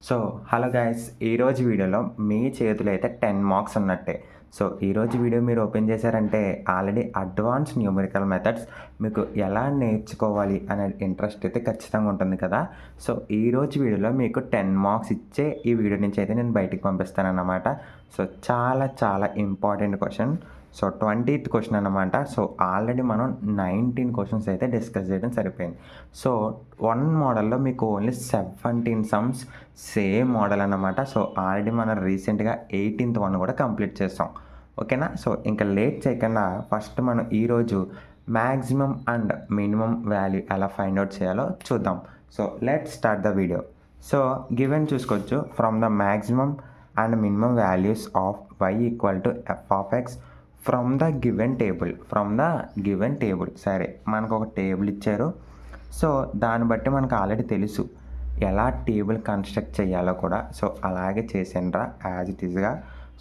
So, hello guys! ఈరోజు వీడియోలో మీ చేతిలో అయితే 10 మార్క్స్ ఉన్నట్టే. సో, ఈరోజు వీడియో మీరు ఓపెన్ చేశారంటే ఆల్రెడీ అడ్వాన్స్ న్యూమరికల్ మెథడ్స్ మీకు ఎలా నేర్చుకోవాలి అనే ఇంట్రెస్ట్ అయితే ఖచ్చితంగా ఉంటుంది కదా! సో, ఈరోజు వీడియోలో మీకు 10 మార్క్స్ ఇచ్చే ఈ వీడియో నుంచి అయితే నేను బయటికి పంపిస్తానన్నమాట. సో, చాలా చాలా ఇంపార్టెంట్ క్వెషన్. సో, 20థ్ క్వెషన్ అన్నమాట. సో, ఆల్రెడీ మనం 19 క్వెషన్స్ అయితే డిస్కస్ చేయడం సరిపోయింది. సో, 1 మోడల్‌లో మీకు ఓన్లీ 17 సమ్స్ సేమ్ మోడల్ అన్నమాట. సో, ఆల్రెడీ మనం రీసెంట్‌గా 18థ్ వన్ కూడా కంప్లీట్ చేసాం. ఓకేనా? సో, ఇంకా లేట్ చేయకుండా ఫస్ట్ మనం ఈరోజు మాక్సిమం అండ్ మినిమం వాల్యూ ఎలా ఫైండ్ ఔట్ చేయాలో చూద్దాం. So, let's start the video. So, given చూసుకోవచ్చు. From the maximum and minimum values of y equal to f of x from the given table. సరే, మనకు ఒక table ఇచ్చారు. So, దాన్ని బట్టి మనకు ఆల్రెడీ తెలుసు ఎలా టేబుల్ కన్స్ట్రక్ట్ చేయాలో కూడా. సో, అలాగే చేసానురా యాజ్ ఇట్ ఈస్‌గా.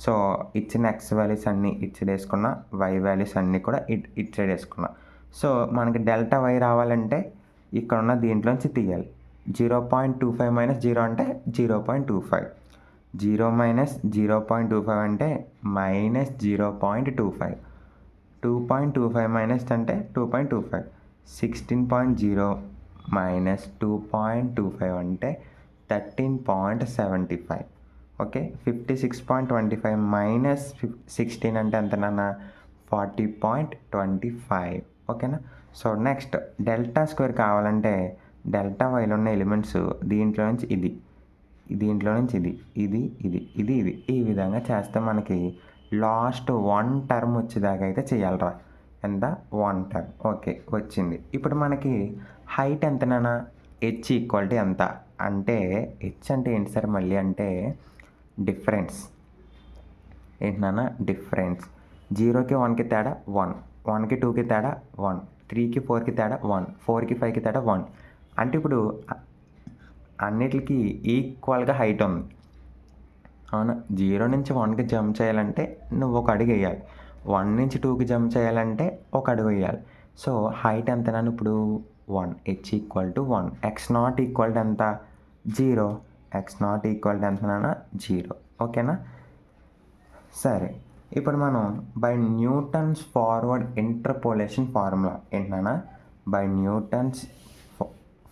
సో, ఇచ్చిన ఎక్స్ వాల్యూస్ అన్నీ ఇటు సైడ్ వేసుకున్నా, వై వాల్యూస్ అన్నీ కూడా ఇటు సైడ్ వేసుకున్నా. సో, మనకి డెల్టా వై రావాలంటే ఇక్కడున్న దీంట్లోంచి తీయాలి. 0.25 మైనస్ 0 అంటే 0.25. 0 మైనస్ 0.25 అంటే మైనస్ 0.25. 2.25 మైనస్ అంటే 2.25. 16.0 మైనస్ 2.25 అంటే 13.75. ఓకే, 56.25 మైనస్ 16 అంటే ఎంత నాన్న? 40.25. ఓకేనా? సో, నెక్స్ట్ డెల్టా స్క్వేర్ కావాలంటే డెల్టా వైలో ఉన్న ఎలిమెంట్స్ దీంట్లో నుంచి దీంట్లో నుంచి ఇది ఈ విధంగా చేస్తే మనకి లాస్ట్ 1 టర్మ్ వచ్చేదాకా అయితే చేయాలరా. ఎంత? 1 టర్మ్. ఓకే, వచ్చింది. ఇప్పుడు మనకి హైట్ ఎంతనా? హెచ్ ఈక్వాలిటీ ఎంత అంటే, హెచ్ అంటే ఏంటి సార్ మళ్ళీ అంటే డిఫరెన్స్. ఏంటన్నా? డిఫరెన్స్. 0కి 1కి తేడా 1, 1కి 2కి తేడా 1, 3కి 4కి తేడా 1, 4కి 5కి తేడా 1. అంటే ఇప్పుడు అన్నిటికి ఈక్వల్గా హైట్ ఉంది. అవునా? 0 నుంచి 1కి జంప్ చేయాలంటే నువ్వు ఒక అడుగు వేయాలి. 1 నుంచి 2కి జంప్ చేయాలంటే ఒక అడుగు వేయాలి. సో, హైట్ ఎంతనా ఇప్పుడు? 1. H equal to 1. X not equal to ఎంత? 0. ఎక్స్ నాట్ ఈక్వల్ టు ఎంతనా? 0. ఓకేనా? సరే, ఇప్పుడు మనం by Newton's forward interpolation formula ఏంటన్నా? By Newton's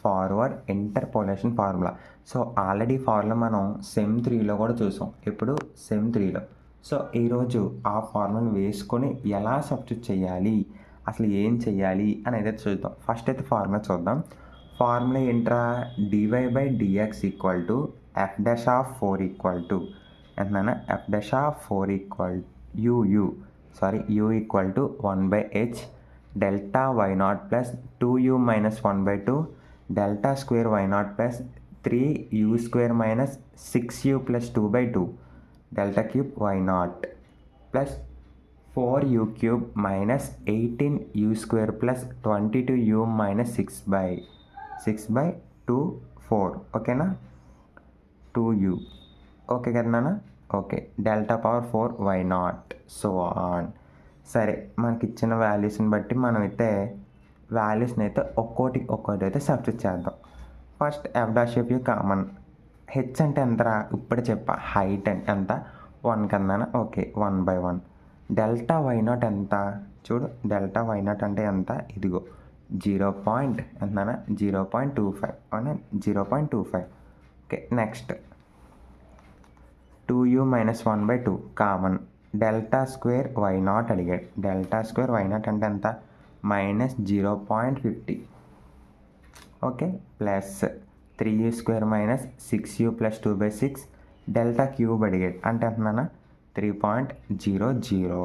forward interpolation formula. So, already formula మనం సెమ్ 3లో కూడా చూసాం. ఇప్పుడు సెమ్ 3లో. సో, ఈరోజు ఆ ఫార్ములాని వేసుకొని ఎలా సబ్స్టిట్యూట్ చేయాలి, అసలు ఏం చేయాలి అనేది చూద్దాం. ఫస్ట్ అయితే ఫార్ములా చూద్దాం. ఫార్ములా ఏంట్రా? D y by d x equal to f dash of 4 equal to ఎంతనా? F dash of 4 equal u equal to 1/h delta y not plus 2u minus 1/2 delta square y not plus 3u square minus 6u plus 2/2 delta cube y not plus 4u cube minus 18u square plus 22u minus 6/2 4. ఓకేనా? 2u. Okay కదా నాన్న? Okay, delta power 4 y naught so on. సరే, మనకి ఇచ్చిన వాల్యూస్ని బట్టి మనమైతే వాల్యూస్ని అయితే ఒక్కోటి అయితే సబ్స్టిట్యూట్ చేద్దాం. First F dash of you common. H అంటే ఎంతరా? ఇప్పుడు చెప్పా. హైట్ అంటే ఎంత? 1 కన్నా. ఓకే, 1/1. డెల్టా వై నాట్ ఎంత? చూడు, డెల్టా వై నాట్ అంటే ఎంత? ఇదిగో 0.25. అవునా? 0.25. Okay, next 2u minus 1/2 common. Delta square y not అడిగాడు. డెల్టా స్క్వేర్ వై నాట్ అంటే ఎంత? Minus 0.50. Okay, plus 3u square minus 6u plus 2/6 delta cube అడిగాడు. అంటే ఎంతనా? 3.00.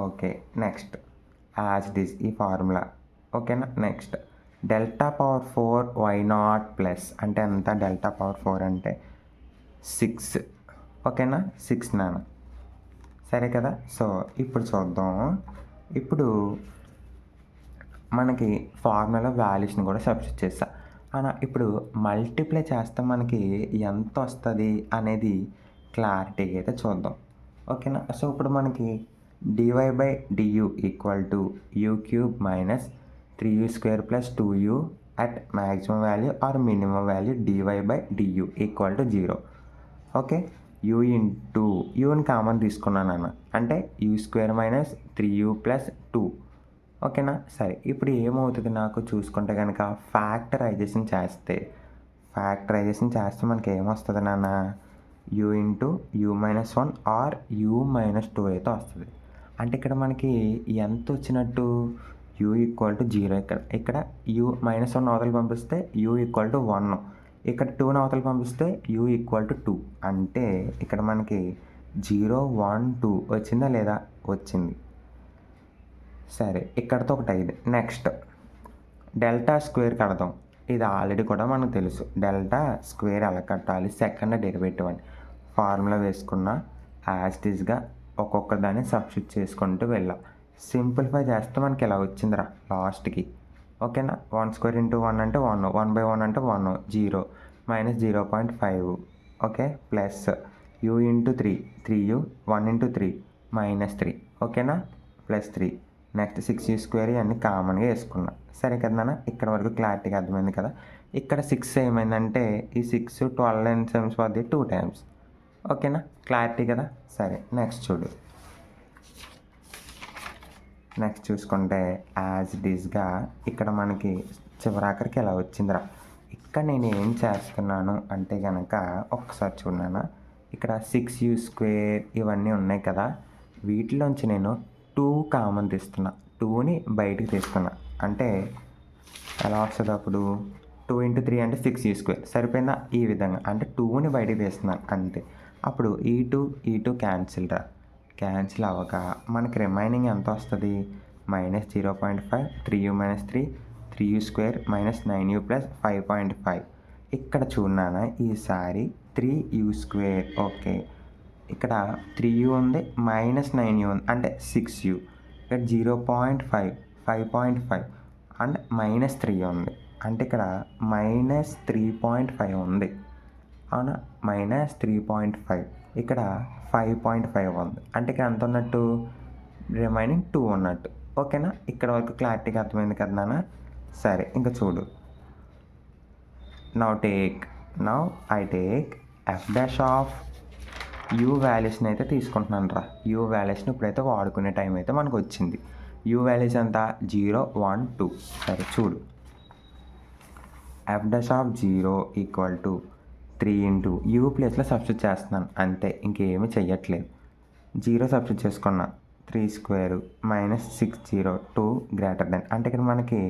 ఓకే, నెక్స్ట్ యాజ్ దిస్ ఈ ఫార్ములా. ఓకేనా? Next delta power 4 y not plus అంటే ఎంత? డెల్టా పవర్ 4 అంటే 6. ఓకేనా? 6 నాన్న. సరే కదా? సో, ఇప్పుడు చూద్దాం. ఇప్పుడు మనకి ఫార్ములా వాల్యూస్ని కూడా సబ్స్టిట్యూట్ చేస్తా. ఇప్పుడు మల్టిప్లై చేస్తే మనకి ఎంత వస్తుంది అనేది క్లారిటీగా అయితే చూద్దాం. ఓకేనా? సో, ఇప్పుడు మనకి dy by du equal to u cube minus 3u square plus 2u at maximum value or minimum value dy by du equal to 0. Okay, u into యూని కామన్ తీసుకున్నాను అన్న, అంటే యూ² మైనస్ 3u ప్లస్ 2. ఓకేనా. సరే, ఇప్పుడు ఏమవుతుంది నాకు చూసుకుంటే కనుక ఫ్యాక్టరైజేషన్ చేస్తే మనకి ఏమొస్తుంది నాన్న, you into u-1 are u-2 అయితే వస్తుంది. అంటే ఇక్కడ మనకి ఎంత వచ్చినట్టు, u ఈక్వల్ టు 0. ఇక్కడ u-1 అవతల పంపిస్తే u ఈక్వల్ టు 1, ఇక్కడ 2ని అవతల పంపిస్తే u ఈక్వల్ టు 2. అంటే ఇక్కడ మనకి 0, 1, 2 వచ్చిందా లేదా, వచ్చింది. సరే, ఇక్కడతో ఒకటి అయింది. నెక్స్ట్ డెల్టా స్క్వేర్ కడదాం. ఇది ఆల్రెడీ కూడా మనకు తెలుసు, డెల్టా స్క్వేర్ ఎలా కట్టాలి, సెకండ్ డెరివేటివ్ అని ఫార్ములా వేసుకున్న యాజ్ టీజ్గా ఒక్కొక్క దాన్ని సబ్స్టిట్యూట్ చేసుకుంటూ వెళ్ళాం. సింప్లిఫై చేస్తే మనకి ఇలా వచ్చిందిరా లాస్ట్కి. ఓకేనా. 1² ఇంటూ 1 అంటే 1, 1/1 అంటే 1, 0 minus 0.5. Okay, plus u into 3, 3u, 1 into 3 -3. ఓకేనా, ప్లస్ 3. నెక్స్ట్ 6u² ఇవన్నీ కామన్గా వేసుకున్నాం. సరే కదా నాన్న, ఇక్కడ వరకు క్లారిటీగా అర్థమైంది కదా. ఇక్కడ 6 ఏమైందంటే ఈ 6 12 టైమ్స్ పోద్ది, 2 టైమ్స్. ఓకేనా, క్లారిటీ కదా. సరే, నెక్స్ట్ చూడు. నెక్స్ట్ చూసుకుంటే యాజ్ ఇట్ ఈస్గా ఇక్కడ మనకి చివరాఖరికి ఎలా వచ్చిందిరా. ఇక్కడ నేను ఏం చేస్తున్నాను అంటే కనుక ఒక్కసారి చూడనా, ఇక్కడ 6u² ఇవన్నీ ఉన్నాయి కదా, వీటిలోంచి నేను 2 కామన్ తీస్తున్నా, 2ని బయటికి తీస్తున్నా. అంటే ఎలా వస్తుంది అప్పుడు, 2 ఇంటూ 3 అంటే 6u². సరిపోయిందా, ఈ విధంగా అంటే 2ని బయటికి తీస్తున్నాను అంతే. అప్పుడు ఈ టూ క్యాన్సిల్ అవ్వక మనకి రిమైనింగ్ ఎంత వస్తుంది, -0.5, 3u - 3, 3u² minus 9u plus 5.5. ఇక్కడ చూడనా, ఈసారి 3u². ఓకే, ఇక్కడ 3u ఉంది, -9u ఉంది అంటే 6u. ఇక్కడ 0.5, 5.5 అండ్ -3 ఉంది, అంటే ఇక్కడ -3.5 ఉంది. అవునా, -3.5. ఇక్కడ 5.5 ఉంది, అంటే ఇక్కడ ఎంత ఉన్నట్టు, రిమైనింగ్ 2 ఉన్నట్టు. ఓకేనా, ఇక్కడ వరకు క్లారిటీగా అర్థమైంది కదా నాన్న. సరే, ఇంకా చూడు. Now I take f' of u వాల్యూస్ని అయితే తీసుకుంటున్నాను రా. u వాల్యూస్ని ఇప్పుడైతే వాడుకునే టైం అయితే మనకు వచ్చింది. u వాల్యూస్ ఎంత, 0, 1, 2. సరే చూడు, f' of 0 equal to 3 into u ప్లేస్లో సబ్స్టిట్యూట్ చేస్తున్నాను అంతే, ఇంకేమీ చెయ్యట్లేదు. 0 సబ్స్టిట్యూట్ చేసుకున్నా, 3² మైనస్ 602 గ్రేటర్ దెన్, అంటే ఇక్కడ మనకి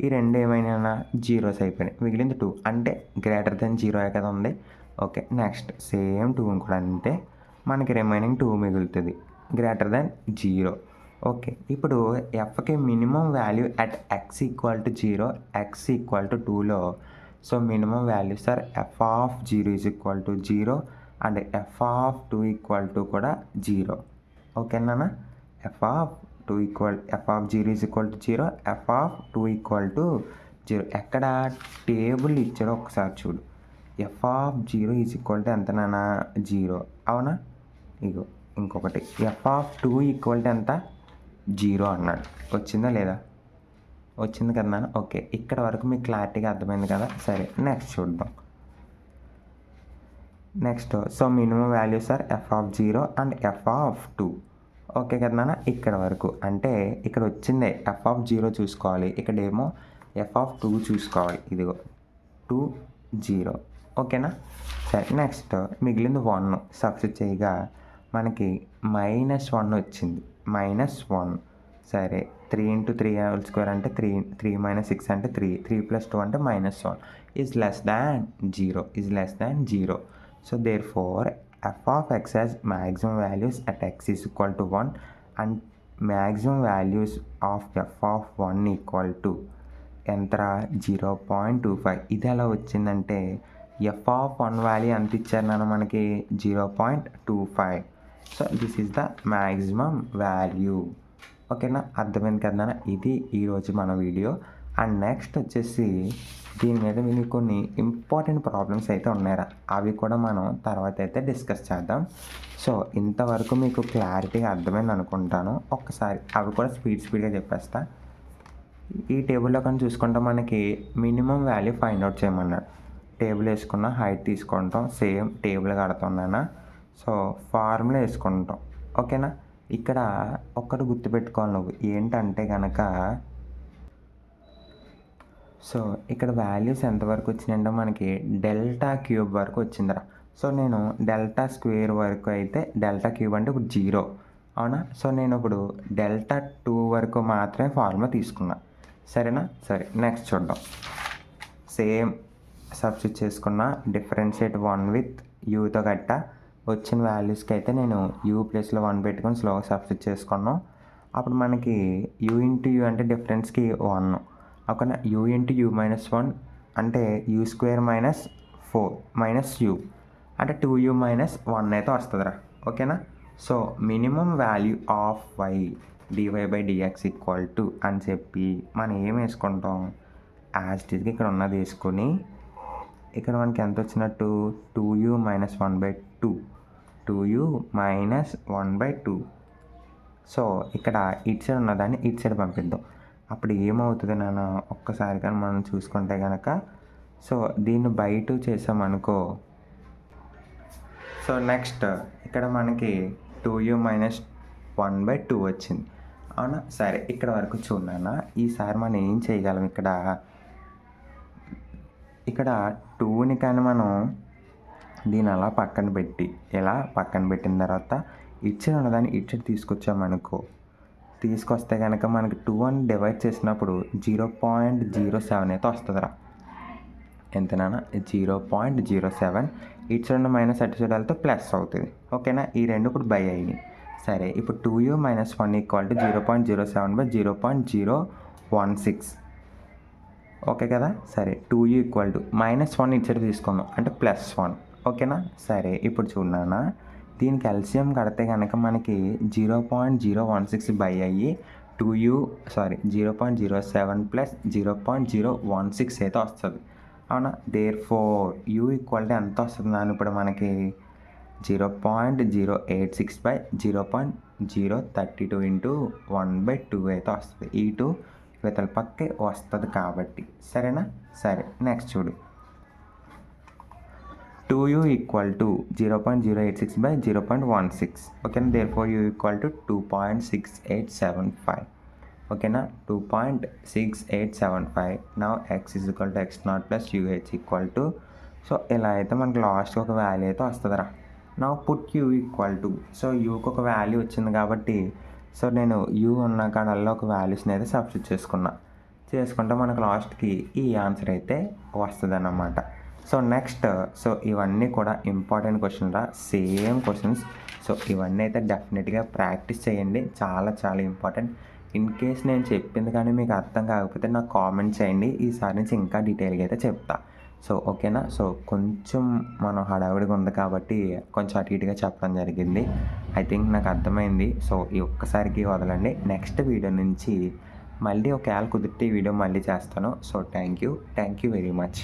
ఈ రెండు ఏమైనా జీరోస్ అయిపోయినాయి, మిగిలింది 2 అంటే గ్రేటర్ దెన్ 0 కదా ఉంది. ఓకే, నెక్స్ట్ సేమ్ 2 కూడా అంటే మనకి రిమైనింగ్ 2 మిగులుతుంది, గ్రేటర్ దెన్ 0. ఓకే, ఇప్పుడు ఎఫ్కి minimum value at x equal to 0, x equal to 2లో, so minimum values are f of 0 is equal to 0 and f of 2 equal to కూడా 0. ఓకేనా, f of 0 is equal to 0, f of 2 equal to 0. ఎక్కడ table ఇచ్చాడో ఒకసారి చూడు. f of 0 is equal to ఎంత నాన్న, 0. అవునా, ఇగో ఇంకొకటి f ఆఫ్ 2 ఈక్వల్ టు ఎంత, 0 అన్నాడు. వచ్చిందా లేదా, వచ్చింది కదా నాన్న. ఓకే, ఇక్కడ వరకు మీకు క్లారిటీగా అర్థమైంది కదా. సరే, నెక్స్ట్ చూద్దాం. Next, so minimum values are f of 0 and f of 2. Okay కదా నాన్న, ఇక్కడ వరకు అంటే ఇక్కడ వచ్చిందే f ఆఫ్ 0 చూసుకోవాలి, ఇక్కడేమో f ఆఫ్ 2 చూసుకోవాలి. ఇదిగో 2, 0. ఓకేనా. సరే, నెక్స్ట్ మిగిలింది 1 సబ్స్టిట్యూట్ చేయగా మనకి -1 వచ్చింది, -1. సరే, 3 ఇంటూ 3² అంటే 3 - 6 అంటే 3 + 2 అంటే -1 is less than 0. So therefore f of x has maximum values at x is equal to 1 and maximum values of f of 1 equal to ఎంతరా, 0.25. ఇది ఎలా వచ్చిందంటే f of 1 వాల్యూ ఎంత ఇచ్చారు నాన్న మనకి, 0.25. So this is the maximum value. ఓకేనా, అర్థమైంది కదా నాన్న. ఇది ఈరోజు మన వీడియో. అండ్ నెక్స్ట్ వచ్చేసి దీని మీద మీకు కొన్ని ఇంపార్టెంట్ ప్రాబ్లమ్స్ అయితే ఉన్నాయరా, అవి కూడా మనం తర్వాత అయితే డిస్కస్ చేద్దాం. సో ఇంతవరకు మీకు క్లారిటీగా అర్థమైంది అనుకుంటాను. ఒక్కసారి అవి కూడా స్పీడ్గా చెప్పేస్తా. ఈ టేబుల్లో కానీ చూసుకుంటే మనకి మినిమం వాల్యూ ఫైండ్ అవుట్ చేయమన్నాడు. టేబుల్ వేసుకున్న హైట్ తీసుకుంటాం, సేమ్ టేబుల్ కడుతున్నానా. సో ఫార్ములా వేసుకుంటాం, ఓకేనా. ఇక్కడ ఒక్కటి గుర్తుపెట్టుకోవాలి నువ్వు ఏంటంటే కనుక, సో ఇక్కడ వాల్యూస్ ఎంతవరకు వచ్చినాయంటే మనకి డెల్టా క్యూబ్ వరకు వచ్చిందిరా. సో నేను డెల్టా స్క్వేర్ వరకు అయితే డెల్టా క్యూబ్ అంటే ఇప్పుడు 0, అవునా. సో నేను ఇప్పుడు డెల్టా 2 వరకు మాత్రమే ఫార్ములా తీసుకున్నా, సరేనా. సరే నెక్స్ట్ చూద్దాం. సేమ్ సబ్స్టిట్యూట్ చేసుకున్న డిఫరెన్షియేట్ 1 విత్ యూతో గట్ట వచ్చిన వాల్యూస్కి అయితే నేను యూ ప్లేస్లో 1 పెట్టుకొని స్లోగా సబ్స్టిట్యూట్ చేసుకున్నాం. అప్పుడు మనకి యూ ఇంటూ యూ అంటే డిఫరెన్స్కి 1, ఓకేనా. యూ ఇంటూ యూ మైనస్ 1 అంటే you square minus 4 minus you అంటే 2u మైనస్ 1 అయితే వస్తుందిరా, ఓకేనా. So minimum value of y dy/dx equal to అని చెప్పి మనం ఏం వేసుకుంటాం, యాజ్ ఇట్ ఈస్గా ఇక్కడ ఉన్నది వేసుకొని ఇక్కడ మనకి ఎంత వచ్చినట్టు 2u minus 1/2, 2u minus 1/2. So ఇక్కడ ఇటు సైడ్ ఉన్నదాన్ని ఇటు సైడ్ పంపిద్దాం. అప్పుడు ఏమవుతుంది నాన్న ఒక్కసారి కానీ మనం చూసుకుంటే కనుక, సో దీన్ని బై 2 చేసామనుకో. సో నెక్స్ట్ ఇక్కడ మనకి 2u మైనస్ 1/2 వచ్చింది, అవునా. సరే ఇక్కడ వరకు చూడనా. ఈసారి మనం ఏం చేయగలం, ఇక్కడ 2ని కానీ మనం దీని అలా పక్కన పెట్టి, ఇలా పక్కన పెట్టిన తర్వాత ఇచ్చిన ఉన్నదాన్ని ఇచ్చి తీసుకొచ్చామనుకో. తీసుకొస్తే కనుక మనకి 2 అని డివైడ్ చేసినప్పుడు 0.07 అయితే వస్తుందిరా. ఎంతనా 0.07. ఇటు సైడ్ మైనస్ అటు సైడ్ వెళ్తే ప్లస్ అవుతుంది, ఓకేనా. ఈ రెండు ఇప్పుడు బై అయినాయి. సరే ఇప్పుడు 2u minus 1 equal to 0.07/0.016, okay కదా. సరే 2u ఈక్వల్ టు -1 ఇటు సైడ్ తీసుకుందాం అంటే +1, ఓకేనా. సరే ఇప్పుడు చూడనా, దీనికి ఎల్సిఎం కడితే కనుక మనకి 0.016 బై అయ్యి 0.07 ప్లస్ 0.016 అయితే వస్తుంది, అవునా. Therefore u equal to ఎంత వస్తుంది నాన్న ఇప్పుడు మనకి 0.086/0.032 ఇంటూ 1/2 అయితే వస్తుంది. ఈ 2 ఇవతల పక్కే వస్తుంది కాబట్టి, సరేనా. సరే నెక్స్ట్ చూడు, 2u ఈక్వల్ టు 0.086/0.16, ఓకేనా. Therefore u equal to 2.6875, ఓకేనా. 2.6875. Now x is equal to x0 plus u h equal to, so ఇలా అయితే మనకి లాస్ట్కి ఒక వాల్యూ అయితే వస్తుందిరా. Now put u equal to, so యూకి ఒక వాల్యూ వచ్చింది కాబట్టి, సో నేను యూ ఉన్న కాడల్లో ఒక వాల్యూస్ని అయితే సబ్స్టిట్యూట్ చేసుకుంటే మనకు లాస్ట్కి ఈ ఆన్సర్ అయితే వస్తుంది అన్నమాట. సో నెక్స్ట్, సో ఇవన్నీ కూడా ఇంపార్టెంట్ క్వశ్చన్ రా, సేమ్ క్వశ్చన్స్. సో ఇవన్నీ అయితే డెఫినెట్గా ప్రాక్టీస్ చేయండి, చాలా చాలా ఇంపార్టెంట్. ఇన్ కేస్ నేను చెప్పింది కానీ మీకు అర్థం కాకపోతే నాకు కామెంట్ చేయండి, ఈసారి నుంచి ఇంకా డీటెయిల్గా అయితే చెప్తా. సో ఓకేనా. సో కొంచెం మనం హడావిడిగా ఉంది కాబట్టి కొంచెం అటు ఇటుగా చెప్పడం జరిగింది. ఐ థింక్ నాకు అర్థమైంది. సో ఈ ఒక్కసారికి వదలండి, నెక్స్ట్ వీడియో నుంచి మళ్ళీ ఒకవేళ కుదిరితే ఈ వీడియో మళ్ళీ చేస్తాను. So thank you very much.